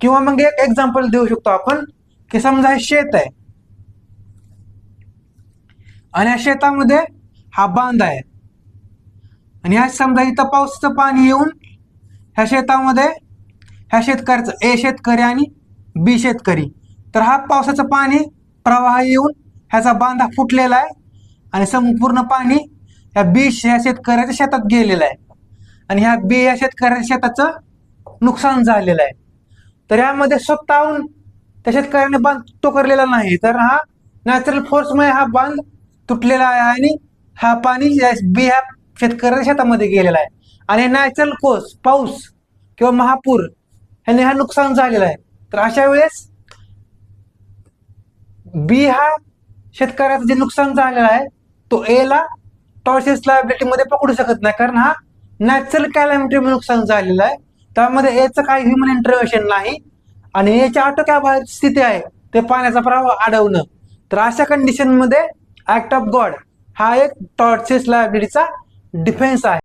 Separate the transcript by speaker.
Speaker 1: किंवा मग एक एक्झाम्पल देऊ शकतो आपण की समजा हे शेत आहे आणि या शेतामध्ये हा बांध आहे आणि ह्या समजा इथं पावसाचं पाणी येऊन ह्या शेतामध्ये ह्या शेतकऱ्याचं ए शेतकरी आणि बी शेतकरी, तर हा पावसाचं पाणी प्रवाह येऊन ह्याचा बांध फुटलेला आहे आणि संपूर्ण पाणी ह्या बी ह्या शेतकऱ्याच्या शेतात गेलेलं आहे आणि ह्या बी या शेतकऱ्याच्या शेताचं नुकसान झालेलं आहे. तर यामध्ये स्वतःहून त्या शेतकऱ्याने बांध तुटलेला नाही, तर हा नॅचरल फोर्समुळे हा बांध तुटलेला आहे आणि हा पाणी बी ह्या शेतकऱ्याच्या शेतामध्ये गेलेला आहे आणि नॅचरल कोर्स पाऊस किंवा महापूर ह्याने हा नुकसान झालेला आहे. तर अशा वेळेस बी हा शेतकऱ्याचं जे नुकसान झालेलं आहे तो ए ला टॉर्शियस लायबिलिटी मध्ये पकडू शकत नाही, कारण हा नॅचरल कॅलॅमिटीमुळे नुकसान झालेलं आहे. त्यामध्ये एचं काही ह्युमन इंटरव्हेन्शन नाही आणि याच्या आटोक्याबाहेर स्थिती आहे ते पाण्याचा प्रवाह अडवणं. तर अशा कंडिशन मध्ये ऍक्ट ऑफ गॉड हा एक टॉर्शियस लायबिलिटीचा डिफेन्स आहे.